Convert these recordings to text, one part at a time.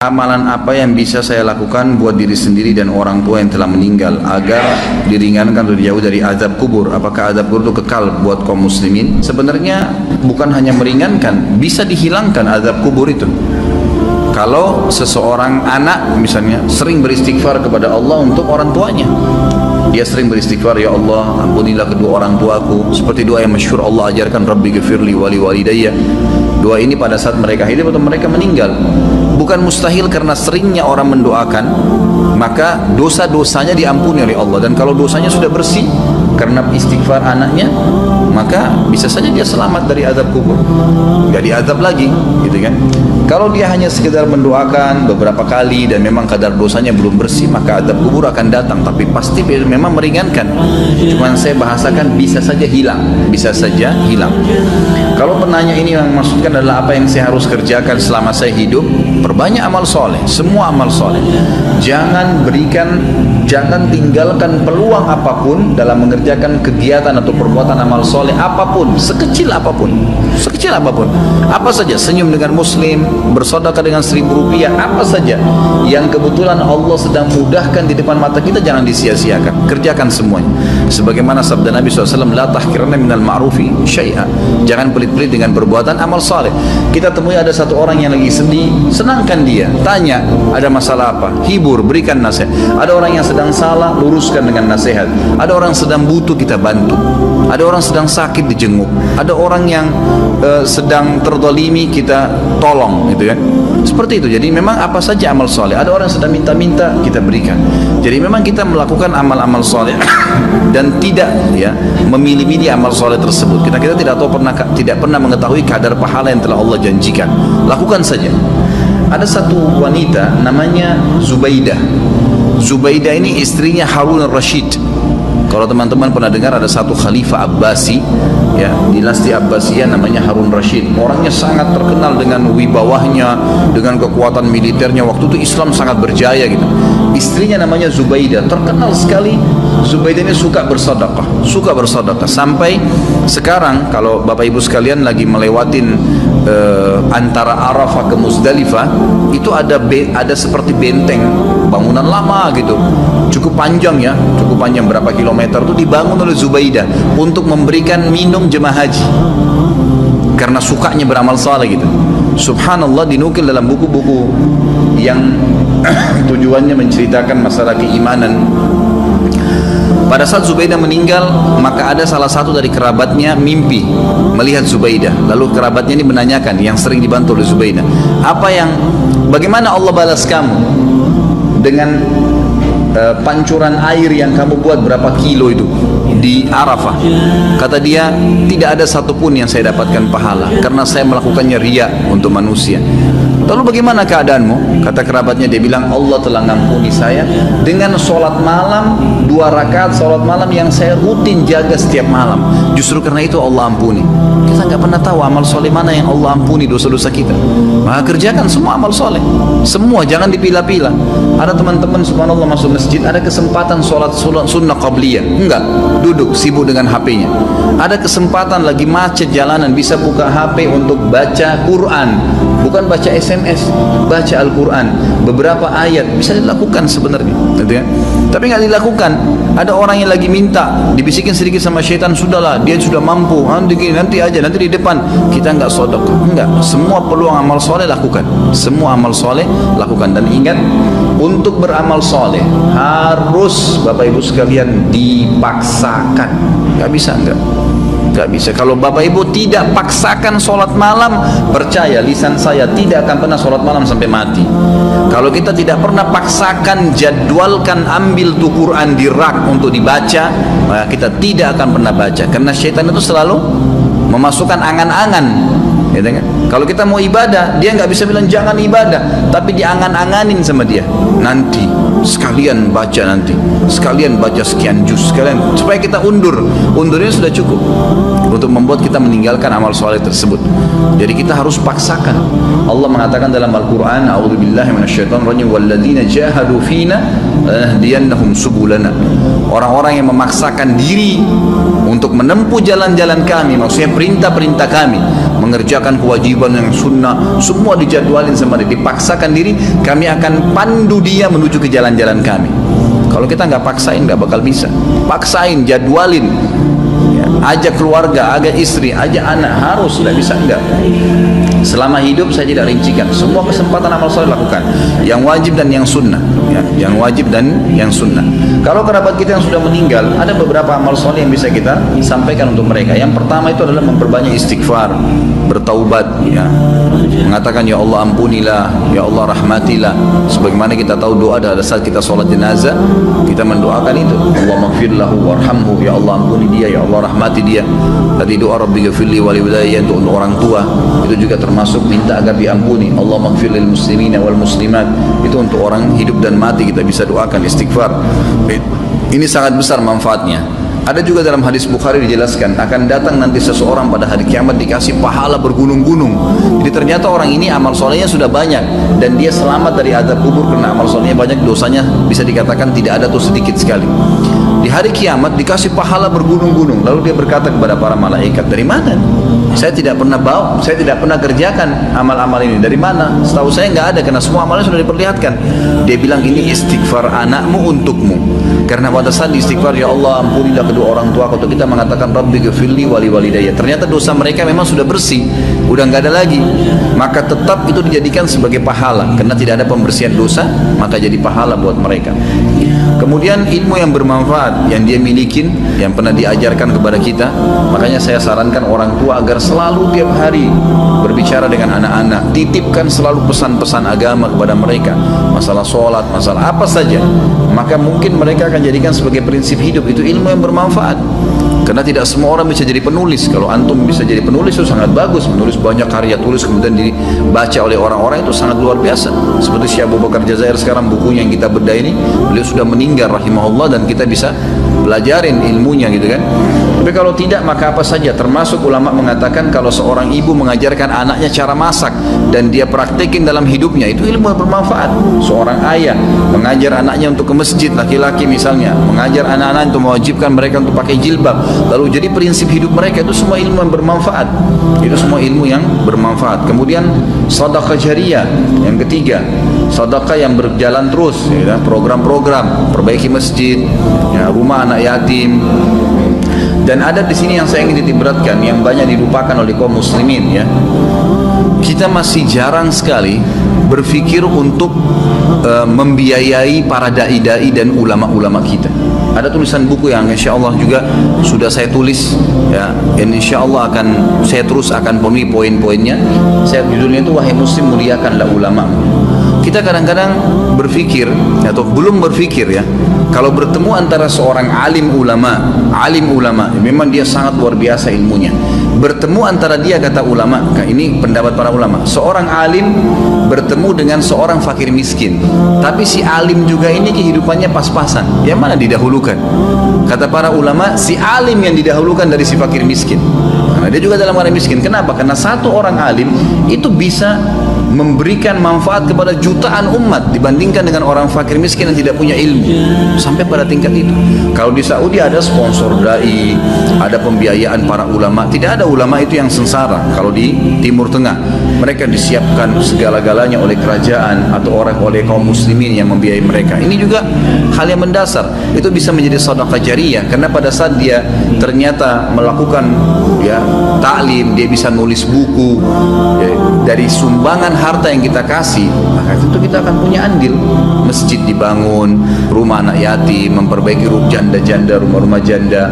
Amalan apa yang bisa saya lakukan buat diri sendiri dan orang tua yang telah meninggal agar diringankan atau dijauh dari azab kubur? Apakah azab kubur itu kekal buat kaum muslimin? Sebenarnya bukan hanya meringankan, bisa dihilangkan azab kubur itu. Kalau seseorang anak misalnya sering beristighfar kepada Allah untuk orang tuanya, dia sering beristighfar, ya Allah ampunilah kedua orang tuaku, seperti doa yang masyhur Allah ajarkan, Rabbi ghafirli wali walidayya. Doa ini pada saat mereka hidup atau mereka meninggal. Bukan mustahil karena seringnya orang mendoakan, maka dosa-dosanya diampuni oleh Allah. Dan kalau dosanya sudah bersih karena istighfar anaknya, maka bisa saja dia selamat dari azab kubur, nggak diazab lagi, gitu kan. Kalau dia hanya sekedar mendoakan beberapa kali dan memang kadar dosanya belum bersih, maka azab kubur akan datang, tapi pasti memang meringankan. Cuman saya bahasakan bisa saja hilang, bisa saja hilang. Kalau penanya ini yang maksudkan adalah apa yang saya harus kerjakan selama saya hidup, perbanyak amal soleh, semua amal soleh. Jangan tinggalkan peluang apapun dalam mengerjakan kegiatan atau perbuatan amal soleh apapun, sekecil apapun, apa saja, senyum dengan muslim, bersedekah dengan 1.000 rupiah, apa saja yang kebetulan Allah sedang mudahkan di depan mata kita, jangan disia-siakan, kerjakan semuanya. Sebagaimana sabda Nabi SAW, la tahkiranna minal ma'rufi syai'a, jangan pelit-pelit dengan perbuatan amal soleh. Kita temui ada satu orang yang lagi sedih, senangkan dia, tanya ada masalah apa, hibur, berikan nasihat. Ada orang yang sedang salah, luruskan dengan nasihat. Ada orang sedang butuh, kita bantu. Ada orang sedang sakit, dijenguk. Ada orang yang sedang terdolimi, kita tolong, gitu kan. Seperti itu. Jadi memang apa saja amal soleh. Ada orang sedang minta-minta, kita berikan. Jadi memang kita melakukan amal-amal soleh dan tidak memilih-milih amal soleh tersebut. Kita tidak pernah mengetahui kadar pahala yang telah Allah janjikan. Lakukan saja. Ada satu wanita namanya Zubaidah. Zubaidah ini istrinya Harun al-Rashid. Kalau teman-teman pernah dengar ada satu khalifah Abbasi, dinasti Abbasiyah namanya Harun Rashid. Orangnya sangat terkenal dengan wibawahnya, dengan kekuatan militernya. Waktu itu Islam sangat berjaya gitu. Istrinya namanya Zubaidah, terkenal sekali. Zubaidah ini suka bersedekah. Sampai sekarang kalau Bapak Ibu sekalian lagi melewatin antara Arafah ke Muzdalifah, itu ada seperti benteng, bangunan lama gitu, cukup panjang berapa kilometer, itu dibangun oleh Zubaidah untuk memberikan minum jemaah haji karena sukanya beramal saleh gitu. Subhanallah, dinukil dalam buku-buku yang tujuannya menceritakan masalah keimanan. Pada saat Zubaidah meninggal, maka ada salah satu dari kerabatnya mimpi melihat Zubaidah. Lalu kerabatnya ini menanyakan, yang sering dibantu oleh Zubaidah, bagaimana Allah balas kamu dengan pancuran air yang kamu buat berapa kilo itu di Arafah? Kata dia, tidak ada satupun yang saya dapatkan pahala karena saya melakukannya riya untuk manusia. Lalu bagaimana keadaanmu? Kata kerabatnya, dia bilang, Allah telah ngampuni saya dengan sholat malam 2 rakaat sholat malam yang saya rutin jaga setiap malam. Justru karena itu Allah ampuni. Kita nggak pernah tahu amal soleh mana yang Allah ampuni dosa-dosa kita. Maka kerjakan semua amal soleh, semua, jangan dipilah-pilah. Ada teman-teman subhanallah masuk masjid, ada kesempatan sholat sunnah qabliyah, enggak, duduk sibuk dengan HP-nya. Ada kesempatan lagi macet jalanan, bisa buka HP untuk baca Quran, bukan baca SMS, baca Al-Quran, beberapa ayat bisa dilakukan sebenarnya, gitu ya. Tapi nggak dilakukan. Ada orang yang lagi minta, dibisikin sedikit sama syaitan, sudahlah, dia sudah mampu, nanti aja, nanti di depan. Kita nggak sedekah, enggak. Semua peluang amal soleh lakukan, semua amal soleh lakukan. Dan ingat, untuk beramal soleh harus Bapak Ibu sekalian dipaksakan. Nggak bisa, nggak bisa. Kalau Bapak Ibu tidak paksakan sholat malam, percaya lisan saya tidak akan pernah sholat malam sampai mati. Kalau kita tidak pernah paksakan, jadwalkan, ambil tuh Quran di rak untuk dibaca, maka kita tidak akan pernah baca. Karena syaitan itu selalu memasukkan angan-angan, gitu kan? Kalau kita mau ibadah, dia nggak bisa bilang jangan ibadah, tapi diangan-anganin sama dia. Nanti sekalian baca sekian juz, supaya kita undurnya sudah cukup untuk membuat kita meninggalkan amal soleh tersebut. Jadi kita harus paksakan. Allah mengatakan dalam Al-Quran, a'udzubillahi minasyaitonirrajim, walladzina jahadu fina lanahdiyannahum subulana. Orang-orang yang memaksakan diri untuk menempuh jalan-jalan kami, maksudnya perintah-perintah kami, mengerjakan kewajiban yang sunnah, semua dijadwalin sama dia, dipaksakan diri, kami akan pandu dia menuju ke jalan-jalan kami. Kalau kita nggak paksain nggak bakal bisa. Paksain, jadwalin, ya, ajak keluarga, ajak istri, ajak anak, harus, nggak bisa enggak. Selama hidup saya tidak rincikan, semua kesempatan amal soleh lakukan, yang wajib dan yang sunnah, ya, yang wajib dan yang sunnah. Kalau kerabat kita yang sudah meninggal, ada beberapa amal soleh yang bisa kita sampaikan untuk mereka. Yang pertama itu adalah memperbanyak istighfar, bertaubat, ya, mengatakan ya Allah ampunilah, ya Allah rahmatilah. Sebagaimana kita tahu doa adalah saat kita sholat jenazah, kita mendoakan itu, Allah maghfirlahu warhamhu, ya Allah ampuni dia, ya Allah rahmati dia. Tadi doa Rabbi ghafirli walidayya untuk orang tua, itu juga termasuk minta agar diampuni. Allah maghfir lil muslimina wal muslimat, itu untuk orang hidup dan mati kita bisa doakan istighfar. Ini sangat besar manfaatnya. Ada juga dalam hadis Bukhari dijelaskan akan datang nanti seseorang pada hari kiamat dikasih pahala bergunung-gunung. Jadi ternyata orang ini amal solehnya sudah banyak dan dia selamat dari azab kubur karena amal solehnya banyak, dosanya bisa dikatakan tidak ada atau sedikit sekali. Di hari kiamat dikasih pahala bergunung-gunung. Lalu dia berkata kepada para malaikat, dari mana? Saya tidak pernah bawa, saya tidak pernah kerjakan amal-amal ini. Dari mana? Setahu saya nggak ada karena semua amalnya sudah diperlihatkan. Dia bilang ini istighfar anakmu untukmu. Karena pada saat istighfar, ya Allah ampunilah kedua orang tua, atau kita mengatakan Rabbi ghafirli wali walidayya, ternyata dosa mereka memang sudah bersih, udah nggak ada lagi, maka tetap itu dijadikan sebagai pahala karena tidak ada pembersihan dosa, maka jadi pahala buat mereka. Kemudian ilmu yang bermanfaat yang dia milikin, yang pernah diajarkan kepada kita, makanya saya sarankan orang tua agar selalu tiap hari berbicara dengan anak-anak, titipkan selalu pesan-pesan agama kepada mereka, masalah sholat, masalah apa saja, maka mungkin mereka akan jadikan sebagai prinsip hidup. Itu ilmu yang bermanfaat karena tidak semua orang bisa jadi penulis. Kalau antum bisa jadi penulis itu sangat bagus, menulis banyak karya tulis kemudian dibaca oleh orang-orang, itu sangat luar biasa. Seperti Syekh Abu Bakar Jazair sekarang, bukunya yang kita bedah ini, beliau sudah meninggal rahimahullah dan kita bisa belajarin ilmunya gitu kan. Tapi kalau tidak, maka apa saja, termasuk ulama mengatakan kalau seorang ibu mengajarkan anaknya cara masak dan dia praktekin dalam hidupnya, itu ilmu yang bermanfaat. Seorang ayah mengajar anaknya untuk ke masjid, laki-laki misalnya mengajar anak-anak untuk mewajibkan mereka untuk pakai jilbab, lalu jadi prinsip hidup mereka, itu semua ilmu yang bermanfaat. Itu semua ilmu yang bermanfaat. Kemudian sedekah jariyah yang ketiga, sedekah yang berjalan terus, ya, program-program perbaiki masjid, ya, rumah anak yatim. Dan ada di sini yang saya ingin titik beratkan, yang banyak dilupakan oleh kaum muslimin, ya. Kita masih jarang sekali berpikir untuk membiayai para dai-dai dan ulama-ulama kita. Ada tulisan buku yang insya Allah juga sudah saya tulis, ya, dan insya Allah saya terus akan penuhi poin-poinnya. Saya judulnya itu Wahai Muslim muliakanlah ulama. Kita kadang-kadang berpikir atau belum berpikir, ya, kalau bertemu antara seorang alim ulama, memang dia sangat luar biasa ilmunya. Bertemu antara dia, kata ulama, ini pendapat para ulama, seorang alim bertemu dengan seorang fakir miskin, tapi si alim juga ini kehidupannya pas-pasan, yang mana didahulukan? Kata para ulama, si alim yang didahulukan dari si fakir miskin. Karena dia juga dalam keadaan miskin. Kenapa? Karena satu orang alim itu bisa memberikan manfaat kepada jutaan umat dibandingkan dengan orang fakir miskin yang tidak punya ilmu. Sampai pada tingkat itu. Kalau di Saudi ada sponsor dai, ada pembiayaan para ulama. Tidak ada ulama itu yang sengsara. Kalau di Timur Tengah, mereka disiapkan segala-galanya oleh kerajaan atau oleh kaum muslimin yang membiayai mereka. Ini juga hal yang mendasar. Itu bisa menjadi sedekah jariyah karena pada saat dia ternyata melakukan, ya, taklim, dia bisa nulis buku, ya, dari sumbangan harta yang kita kasih, maka itu kita akan punya andil. Masjid dibangun, rumah anak yatim, memperbaiki janda-janda, rumah-rumah janda,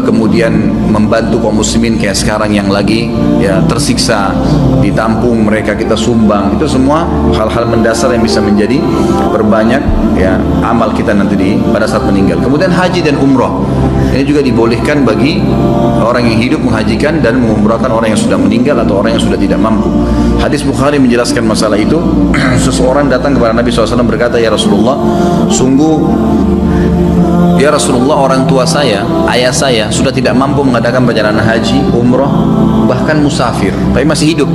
kemudian membantu kaum muslimin kayak sekarang yang lagi, ya, tersiksa, ditampung mereka, kita sumbang. Itu semua hal-hal mendasar yang bisa menjadi berbanyak, ya, amal kita nanti pada saat meninggal. Kemudian haji dan umrah, ini juga dibolehkan bagi orang yang hidup menghajikan dan mengumrahkan orang yang sudah meninggal atau orang yang sudah tidak mampu. Hadis Bukhari menjelaskan masalah itu. Seseorang datang kepada Nabi SAW berkata, ya Rasulullah, sungguh ya Rasulullah, orang tua saya, ayah saya sudah tidak mampu mengadakan perjalanan haji, umrah, bahkan musafir, tapi masih hidup,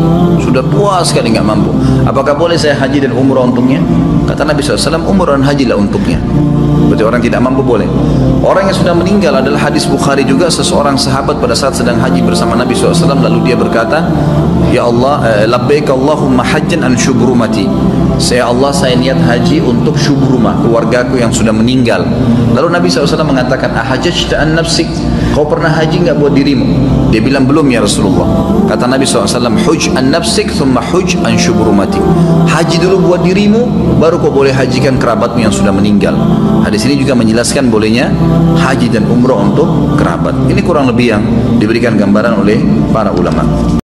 sudah tua sekali nggak mampu. Apakah boleh saya haji dan umrah untuknya? Kata Nabi SAW, umrah dan hajilah untuknya. seperti orang tidak mampu boleh. Orang yang sudah meninggal adalah hadis Bukhari juga, seseorang sahabat pada saat sedang haji bersama Nabi SAW, lalu dia berkata, ya Allah, labbaik Allahumma hajjan an syubrumati. Saya Allah, saya niat haji untuk syubrumah, keluargaku yang sudah meninggal. Lalu Nabi SAW mengatakan, ahajjta an nafsik, kau pernah haji nggak buat dirimu? Dia bilang, belum ya Rasulullah. Kata Nabi SAW, huj an nafsik thumma huj an syubrumati. Haji dulu buat dirimu, baru kau boleh hajikan kerabatmu yang sudah meninggal. Hadis ini juga menjelaskan bolehnya haji dan umrah untuk kerabat. Ini kurang lebih yang diberikan gambaran oleh para ulama.